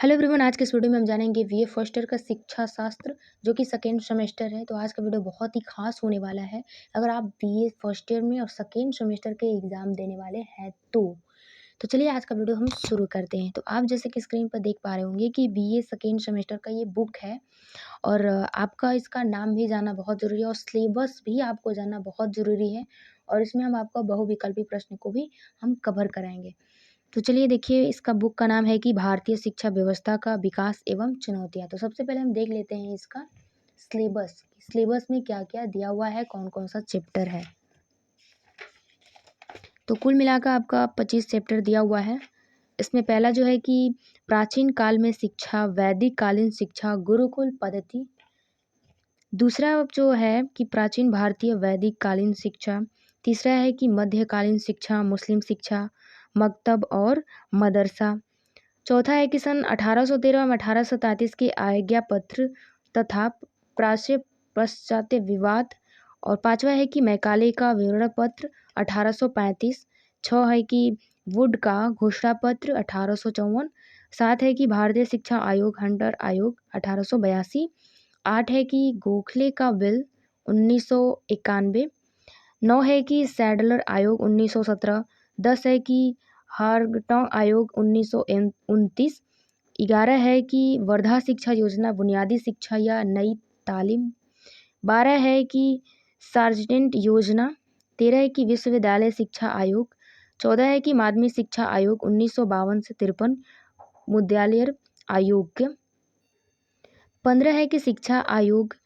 Hello everyone, आज के इस वीडियो में हम जानेंगे बीए फर्स्ट ईयर का शिक्षा शास्त्र जो कि सेकेंड सेमेस्टर है। तो आज का वीडियो बहुत ही खास होने वाला है। अगर आप बीए फर्स्ट ईयर में और सेकेंड सेमेस्टर के एग्ज़ाम देने वाले हैं तो चलिए आज का वीडियो हम शुरू करते हैं। तो आप जैसे कि स्क्रीन पर देख पा रहे होंगे कि बीए सेकेंड सेमेस्टर का ये बुक है और आपका इसका नाम भी जानना बहुत ज़रूरी है और सिलेबस भी आपको जानना बहुत ज़रूरी है। और इसमें हम आपका बहुविकल्पी प्रश्न को भी हम कवर कराएंगे। तो चलिए देखिए, इसका बुक का नाम है कि भारतीय शिक्षा व्यवस्था का विकास एवं चुनौतियाँ। तो सबसे पहले हम देख लेते हैं इसका सिलेबस। सिलेबस में क्या-क्या दिया हुआ है, कौन-कौन सा चैप्टर है। तो कुल मिलाकर आपका 25 चैप्टर दिया हुआ है। इसमें पहला जो है कि प्राचीन काल में शिक्षा, वैदिक कालीन शिक्षा, गुरुकुल पद्धति। दूसरा जो है कि प्राचीन भारतीय वैदिक कालीन शिक्षा। तीसरा है कि मध्यकालीन शिक्षा, मुस्लिम शिक्षा, मकतब और मदरसा। चौथा है कि सन 1813 एवं 1833 के आज्ञा पत्र तथा प्राच्य पाश्चात्य विवाद। और पांचवा है कि मैकाले का विवरण पत्र 1835। छः है कि वुड का घोषणा पत्र 1854। सात है कि भारतीय शिक्षा आयोग हंटर आयोग 1882। आठ है कि गोखले का बिल 1991। 9 है कि सैडलर आयोग 1917। 10 है कि हार्गटॉन्ग आयोग 1929। 11 है कि वर्धा शिक्षा योजना बुनियादी शिक्षा या नई तालीम। 12 है कि सार्जेंट योजना। 13 है कि विश्वविद्यालय शिक्षा आयोग। 14 है कि माध्यमिक शिक्षा आयोग 1952 से 53 मुद्यालय आयोग। 15 है कि शिक्षा आयोग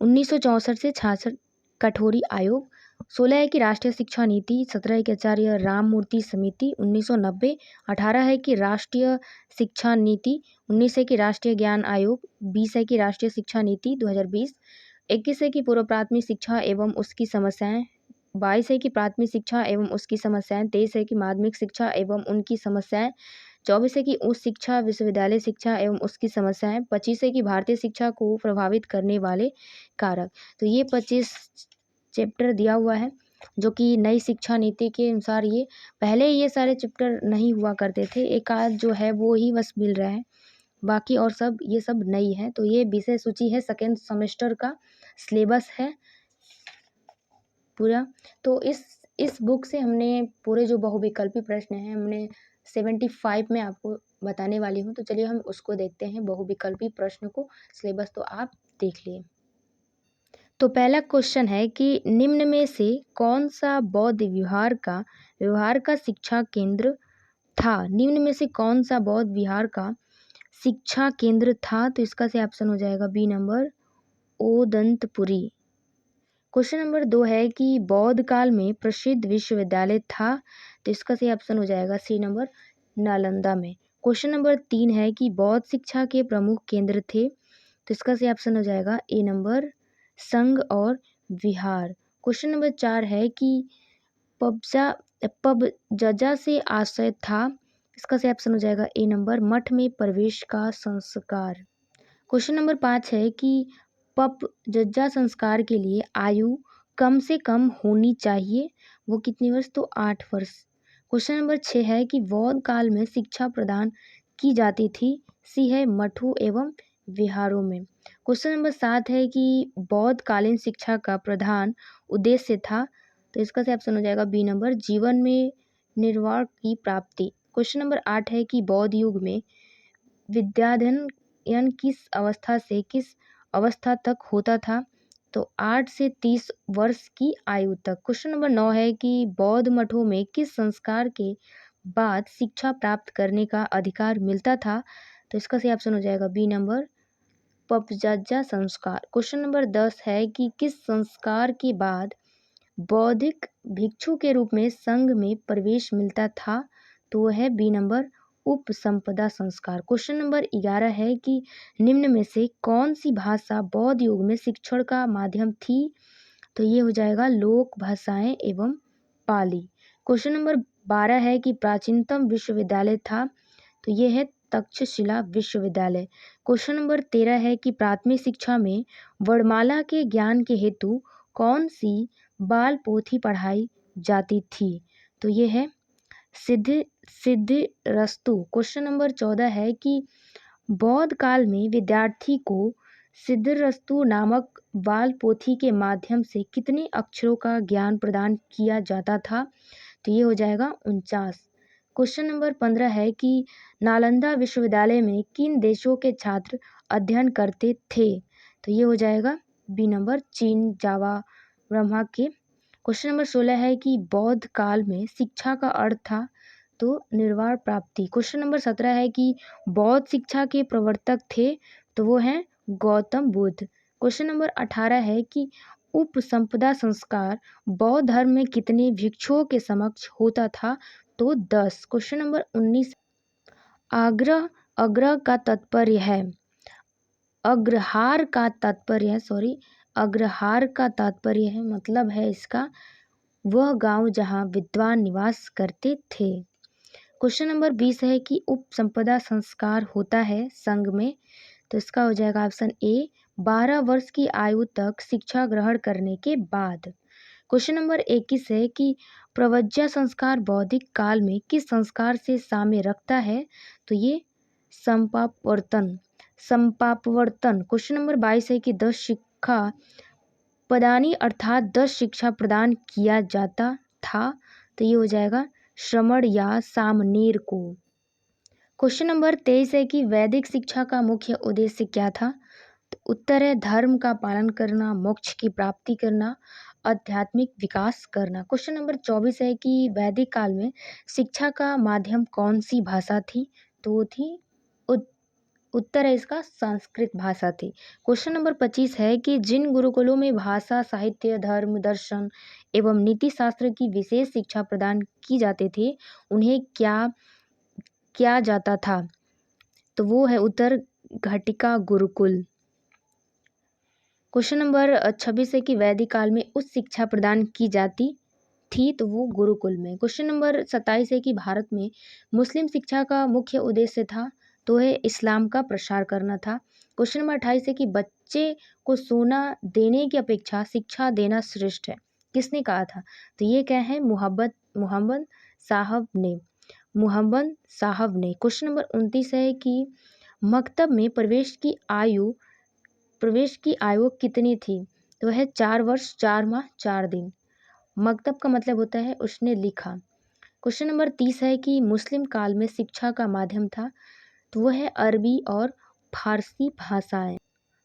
1964 से 66 कठोरी आयोग। 16 है कि राष्ट्रीय शिक्षा नीति। 17 है कि आचार्य राममूर्ति समिति 1990। 18 है कि राष्ट्रीय शिक्षा नीति। 19 है कि राष्ट्रीय ज्ञान आयोग। 20 है कि राष्ट्रीय शिक्षा नीति 2020। 21 है कि पूर्व प्राथमिक शिक्षा एवं उसकी समस्याएं। 22 है कि प्राथमिक शिक्षा एवं उसकी समस्याएं। 23 है कि माध्यमिक शिक्षा एवं उनकी समस्याएं। 24 है कि उच्च शिक्षा विश्वविद्यालय शिक्षा एवं उसकी समस्याएं। 25 है कि भारतीय शिक्षा को प्रभावित करने वाले कारक। तो ये 25 चैप्टर दिया हुआ है जो कि नई शिक्षा नीति के अनुसार ये पहले ये सारे चैप्टर नहीं हुआ करते थे। एक आध जो है वो ही बस मिल रहा है, बाकी और सब ये सब नई है। तो ये विषय सूची है, सेकेंड सेमेस्टर का सिलेबस है पूरा। तो इस बुक से हमने पूरे जो बहुविकल्पी प्रश्न हैं हमने 75 में आपको बताने वाली हूँ। तो चलिए हम उसको देखते हैं, बहुविकल्पी प्रश्न को। सिलेबस तो आप देख लिए। तो पहला क्वेश्चन है कि निम्न में से कौन सा बौद्ध व्यवहार का शिक्षा केंद्र था। निम्न में से कौन सा बौद्ध विहार का शिक्षा केंद्र था। तो इसका से ऑप्शन हो जाएगा B number Odantapuri. Question number 2 है कि बौद्ध काल में प्रसिद्ध विश्वविद्यालय था। तो इसका सही ऑप्शन हो जाएगा सी नंबर नालंदा में। क्वेश्चन नंबर 3 है कि बौद्ध शिक्षा के प्रमुख केंद्र थे। तो इसका सही ऑप्शन हो जाएगा ए नंबर संघ और विहार। क्वेश्चन नंबर 4 है कि पबजजा से आशय था। इसका सही ऑप्शन हो जाएगा ए नंबर मठ में प्रवेश का संस्कार। क्वेश्चन नंबर 5 है कि पबजजा संस्कार के लिए आयु कम से कम होनी चाहिए, वो कितने वर्ष, तो 8 वर्ष। क्वेश्चन नंबर 6 है कि बौद्ध काल में शिक्षा प्रदान की जाती थी। सी है मठों एवं विहारों में। क्वेश्चन नंबर 7 है कि बौद्ध कालीन शिक्षा का प्रधान उद्देश्य था। तो इसका सही ऑप्शन हो जाएगा बी नंबर जीवन में निर्वाण की प्राप्ति। क्वेश्चन नंबर 8 है कि बौद्ध युग में विद्याध्ययन किस अवस्था से किस अवस्था तक होता था। तो 8 से 30 वर्ष की आयु तक। क्वेश्चन नंबर 9 है कि बौद्ध मठों में किस संस्कार के बाद शिक्षा प्राप्त करने का अधिकार मिलता था। तो इसका सही ऑप्शन हो जाएगा बी नंबर पबजजा संस्कार। क्वेश्चन नंबर 10 है कि किस संस्कार के बाद बौद्धिक भिक्षु के रूप में संघ में प्रवेश मिलता था। तो वह है बी नंबर उपसंपदा संस्कार। क्वेश्चन नंबर 11 है कि निम्न में से कौन सी भाषा बौद्ध युग में शिक्षण का माध्यम थी। तो ये हो जाएगा लोक भाषाएं एवं पाली। क्वेश्चन नंबर 12 है कि प्राचीनतम विश्वविद्यालय था। तो ये है तक्षशिला विश्वविद्यालय। क्वेश्चन नंबर 13 है कि प्राथमिक शिक्षा में वर्णमाला के ज्ञान के हेतु कौन सी बाल पोथी पढ़ाई जाती थी। तो ये है सिद्धि रस्तु। क्वेश्चन नंबर 14 है कि बौद्ध काल में विद्यार्थी को सिद्धरस्तु नामक बाल पोथी के माध्यम से कितने अक्षरों का ज्ञान प्रदान किया जाता था? तो ये हो जाएगा 49। क्वेश्चन नंबर 15 है कि नालंदा विश्वविद्यालय में किन देशों के छात्र अध्ययन करते थे? तो ये हो जाएगा बी नंबर, चीन, जावा, ब्रह्मा के। क्वेश्चन नंबर 16 है कि बौद्ध काल में शिक्षा का अर्थ था? तो निर्वाण प्राप्ति। क्वेश्चन नंबर 17 है कि बौद्ध शिक्षा के प्रवर्तक थे? तो वो हैं गौतम बुद्ध। क्वेश्चन नंबर 18 है कि उपसंपदा संस्कार बौद्ध धर्म में कितने भिक्षुओं के समक्ष होता था? तो 10। क्वेश्चन नंबर 19, आग्रह अग्रह का तात्पर्य है, अग्रहार का तात्पर्य है, अग्रहार का तात्पर्य है, मतलब है इसका वह गांव जहां विद्वान निवास करते थे। क्वेश्चन नंबर 20 है कि उपसंपदा संस्कार होता है संघ में? तो इसका हो जाएगा ऑप्शन ए, 12 वर्ष की आयु तक शिक्षा ग्रहण करने के बाद। क्वेश्चन नंबर 21 है कि प्रव्रज्या संस्कार बौद्धिक काल में किस संस्कार से साम्य रखता है? तो ये संपापवर्तन। क्वेश्चन नंबर 22 है कि 10 शिक्षा प्रदानी अर्थात 10 शिक्षा प्रदान किया जाता था? तो ये हो जाएगा श्रमण या सामनेर को। क्वेश्चन नंबर 23 है कि वैदिक शिक्षा का मुख्य उद्देश्य क्या था? तो उत्तर है धर्म का पालन करना, मोक्ष की प्राप्ति करना, आध्यात्मिक विकास करना। क्वेश्चन नंबर 24 है कि वैदिक काल में शिक्षा का माध्यम कौन सी भाषा थी? तो वो थी उत्तर है इसका संस्कृत भाषा थी। क्वेश्चन नंबर 25 है कि जिन गुरुकुलों में भाषा, साहित्य, धर्म, दर्शन एवं नीति शास्त्र की विशेष शिक्षा प्रदान की जाती थी, उन्हें क्या किया जाता था? तो वो है उत्तर घटिका गुरुकुल। क्वेश्चन नंबर 26 है कि वैदिक काल में उच्च शिक्षा प्रदान की जाती थी? तो वो गुरुकुल में। क्वेश्चन नंबर 27 है कि भारत में मुस्लिम शिक्षा का मुख्य उद्देश्य था? तो है इस्लाम का प्रसार करना था। क्वेश्चन नंबर 28 है कि बच्चे को सोना देने की अपेक्षा शिक्षा देना श्रेष्ठ है, किसने कहा था? तो ये क्या है, मोहम्मद साहब ने। क्वेश्चन नंबर 29 है कि मकतब में प्रवेश की आयु कितनी थी? तो है 4 वर्ष 4 माह 4 दिन। मकतब का मतलब होता है उसने लिखा। क्वेश्चन नंबर 30 है कि मुस्लिम काल में शिक्षा का माध्यम था? तो वह है अरबी और फारसी भाषाएं।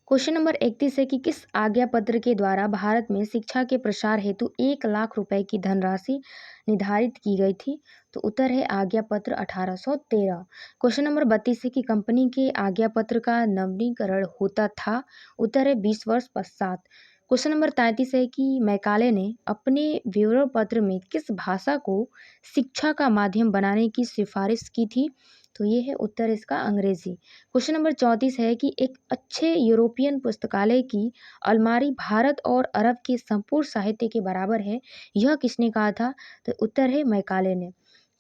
क्वेश्चन नंबर 31 है कि किस आज्ञा पत्र के द्वारा भारत में शिक्षा के प्रसार हेतु 1 लाख रुपए की धनराशि निर्धारित की गई थी? तो उत्तर है आज्ञा पत्र 1813। क्वेश्चन नंबर 32 है कि कंपनी के आज्ञा पत्र का नवीनीकरण होता था? उत्तर है 20 वर्ष पश्चात। क्वेश्चन नंबर 33 है कि मैकाले ने अपने विवरण पत्र में किस भाषा को शिक्षा का माध्यम बनाने की सिफारिश की थी? तो ये है उत्तर इसका अंग्रेजी। क्वेश्चन नंबर 34 है कि एक अच्छे यूरोपियन पुस्तकालय की अलमारी भारत और अरब के संपूर्ण साहित्य के बराबर है, यह किसने कहा था? तो उत्तर है मैकाले ने।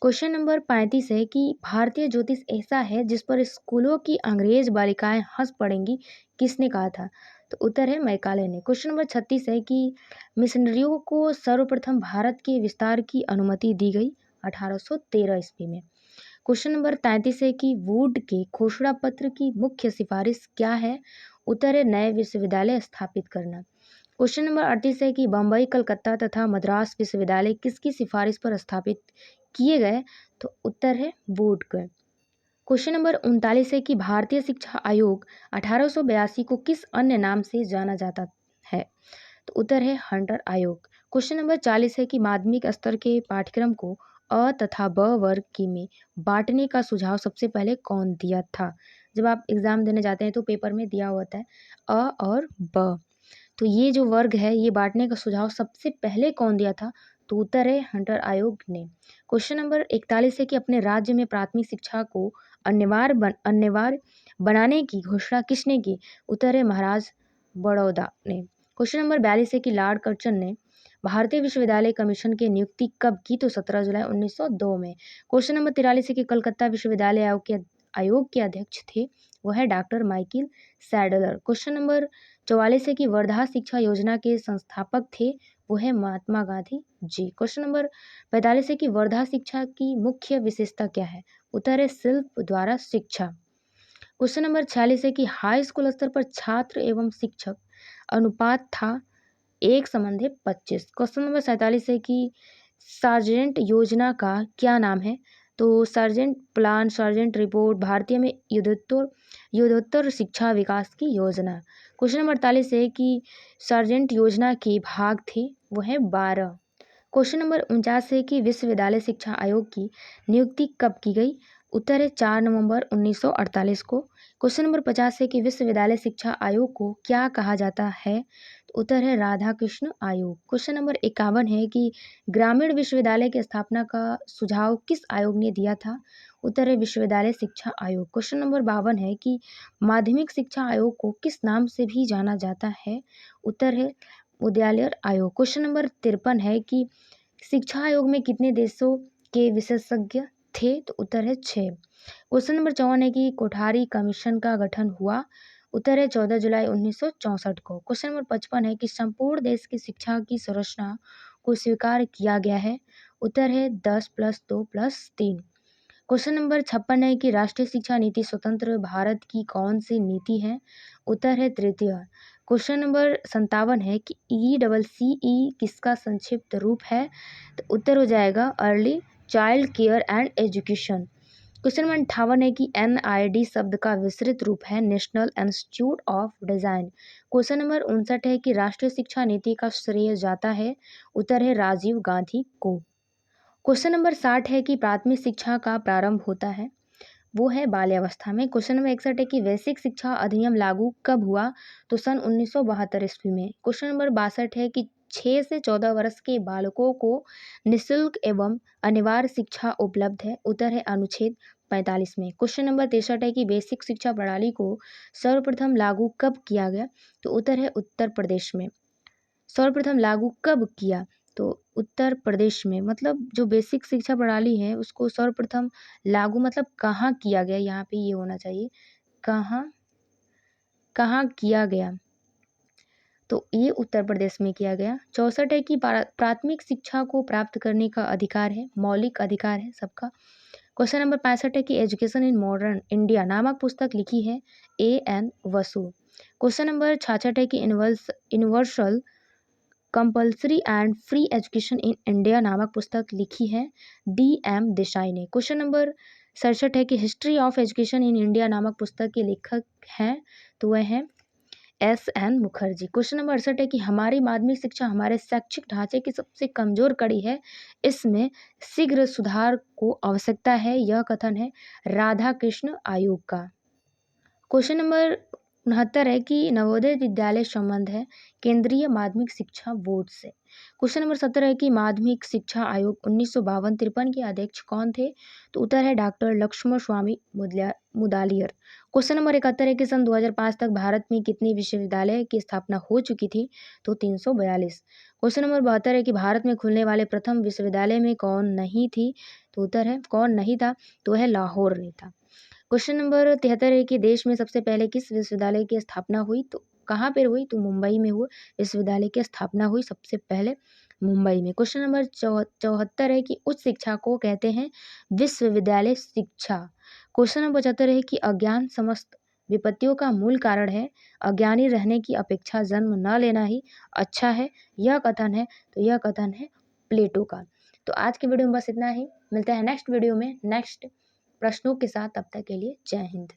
क्वेश्चन नंबर 35 है कि भारतीय ज्योतिष ऐसा है जिस पर स्कूलों की अंग्रेज बालिकाएं हंस पड़ेंगी, किसने कहा था? तो उत्तर है मैकाले ने। क्वेश्चन नंबर 36 है कि मिशनरियों को सर्वप्रथम भारत के विस्तार की अनुमति दी गई 1813 ईस्वी में। क्वेश्चन नंबर 33 है कि वुड के घोषणा पत्र की मुख्य सिफारिश क्या है? उत्तर है नए विश्वविद्यालय स्थापित करना। क्वेश्चन नंबर 38 है कि बम्बई, कलकत्ता तथा मद्रास विश्वविद्यालय किसकी सिफारिश पर स्थापित किए गए? तो उत्तर है वुड का। क्वेश्चन नंबर 39 है कि भारतीय शिक्षा आयोग 1882 को किस अन्य नाम से जाना जाता है? तो उत्तर है हंटर आयोग। क्वेश्चन नंबर 40 है कि माध्यमिक स्तर के पाठ्यक्रम को अ तथा ब वर्ग की में बांटने का सुझाव सबसे पहले कौन दिया था? जब आप एग्जाम देने जाते हैं तो पेपर में दिया होता है अ और ब। तो ये जो वर्ग है ये बांटने का सुझाव सबसे पहले कौन दिया था? तो उत्तर है हंटर आयोग ने। क्वेश्चन नंबर 41 है कि अपने राज्य में प्राथमिक शिक्षा को अनिवार्य बनाने की घोषणा किसने की? उत्तर है महाराज बड़ौदा ने। क्वेश्चन नंबर 42 है कि लॉर्ड कर्जन ने भारतीय विश्वविद्यालय कमीशन की नियुक्ति कब की? तो 17 जुलाई 1902 में। क्वेश्चन नंबर 43 है कि कलकत्ता विश्वविद्यालय आयोग के अध्यक्ष थे? वो है doctor Michael Sadler. Question number 44 है कि वर्धा शिक्षा योजना के संस्थापक थे? वो है महात्मा गांधी जी। क्वेश्चन नंबर 45 है कि वर्धा शिक्षा की मुख्य विशेषता क्या है? उत्तर है शिल्प द्वारा शिक्षा। क्वेश्चन नंबर 46 है कि हाई स्कूल स्तर पर छात्र एवं शिक्षक अनुपात था 1:25। क्वेश्चन नंबर 47 है कि सार्जेंट योजना का क्या नाम है? तो सार्जेंट प्लान, सार्जेंट रिपोर्ट, भारतीय में युद्धोत्तर शिक्षा विकास की योजना। क्वेश्चन नंबर 48 है कि सार्जेंट योजना के भाग थे, वो है 12। क्वेश्चन नंबर 49 है कि विश्वविद्यालय शिक्षा आयोग की नियुक्ति कब की गई? उत्तर है 4 नवंबर 1948 को। क्वेश्चन नंबर 50 है कि विश्वविद्यालय शिक्षा आयोग को क्या कहा जाता है? तो उत्तर है राधा कृष्ण आयोग। क्वेश्चन नंबर 51 है कि ग्रामीण विश्वविद्यालय की स्थापना का सुझाव किस आयोग ने दिया था? उत्तर है विश्वविद्यालय शिक्षा आयोग। क्वेश्चन नंबर 52 है कि माध्यमिक शिक्षा आयोग को किस नाम से भी जाना जाता है? उत्तर है विद्यालय आयोग। क्वेश्चन नंबर 53 है कि शिक्षा आयोग में कितने देशों के विशेषज्ञ थे? तो उत्तर है 6। क्वेश्चन नंबर 54 है कि कोठारी कमीशन का गठन हुआ? उत्तर है 14 जुलाई 1964 को। क्वेश्चन नंबर 55 है कि संपूर्ण देश की शिक्षा की संरचना को स्वीकार किया गया है? उत्तर है 10+2+3। क्वेश्चन नंबर 56 है कि राष्ट्रीय शिक्षा नीति स्वतंत्र भारत की कौन सी नीति है? उत्तर है तृतीय। क्वेश्चन नंबर 57 है कि ECCE किसका संक्षिप्त रूप है? तो उत्तर हो जाएगा early child care and education. Question number 58 है कि NID शब्द का विस्तृत रूप है national institute of design. Question number 59 है कि राष्ट्रीय शिक्षा नीति का श्रेय जाता है? उत्तर है राजीव गांधी को। क्वेश्चन नंबर 60 है कि प्राथमिक शिक्षा का प्रारंभ होता है? वो है बाल्यावस्था में। क्वेश्चन नंबर 61 है कि वैश्विक शिक्षा अधिनियम लागू कब हुआ? तो सन 1972 ईस्वी में। क्वेश्चन नंबर 62 है कि 6 से 14 वर्ष के बालकों को निःशुल्क एवं अनिवार्य शिक्षा उपलब्ध है? उत्तर है अनुच्छेद 45 में। क्वेश्चन नंबर 63 है कि बेसिक शिक्षा प्रणाली को सर्वप्रथम लागू कब किया गया? तो उत्तर है उत्तर प्रदेश में। सर्वप्रथम लागू कब किया? तो उत्तर प्रदेश में। मतलब जो बेसिक शिक्षा प्रणाली है उसको सर्वप्रथम लागू मतलब कहाँ किया गया, यहाँ पे ये होना चाहिए कहाँ कहाँ किया गया? तो ये उत्तर प्रदेश में किया गया। 64 है कि प्राथमिक शिक्षा को प्राप्त करने का अधिकार है, मौलिक अधिकार है सबका। क्वेश्चन नंबर 65 है कि एजुकेशन इन मॉडर्न इंडिया नामक पुस्तक लिखी है AN वसु। क्वेश्चन नंबर 66 है कि universal compulsory and free education in India नामक पुस्तक लिखी है DM देसाई ने। क्वेश्चन नंबर 67 है कि history of education in India नामक पुस्तक के लेखक हैं? तो वह हैं SN मुखर्जी। क्वेश्चन नंबर 68 है कि हमारी माध्यमिक शिक्षा हमारे शैक्षिक ढांचे की सबसे कमजोर कड़ी है, इसमें शीघ्र सुधार को आवश्यकता है, यह कथन है राधा कृष्ण आयोग का। क्वेश्चन नंबर 69 है कि नवोदय विद्यालय संबंध है केंद्रीय माध्यमिक शिक्षा बोर्ड से। क्वेश्चन नंबर 70 है कि माध्यमिक शिक्षा आयोग 1952-53 के अध्यक्ष कौन थे? तो उत्तर है डॉक्टर लक्ष्मण स्वामी मुदालियर। क्वेश्चन नंबर 71 है कि सन 2005 तक भारत में कितने विश्वविद्यालय की स्थापना हो चुकी थी? तो 342। क्वेश्चन नंबर 72 है कि भारत में खुलने वाले प्रथम विश्वविद्यालय में कौन नहीं थी? तो उत्तर है कौन नहीं था? तो वह लाहौर नहीं था। क्वेश्चन नंबर 73 है कि देश में सबसे पहले किस विश्वविद्यालय की स्थापना हुई? तो कहाँ पर हुई? तो मुंबई में हुआ विश्वविद्यालय की स्थापना हुई सबसे पहले मुंबई में। क्वेश्चन नंबर 74 है कि उच्च शिक्षा को कहते हैं विश्वविद्यालय शिक्षा। क्वेश्चन नंबर 75 है कि अज्ञान समस्त विपत्तियों का मूल कारण है, अज्ञानी रहने की अपेक्षा जन्म न लेना ही अच्छा है, यह कथन है। तो यह कथन है प्लेटो का। तो आज की वीडियो में बस इतना ही। मिलते हैं नेक्स्ट वीडियो में नेक्स्ट प्रश्नों के साथ। तब तक के लिए जय हिंद।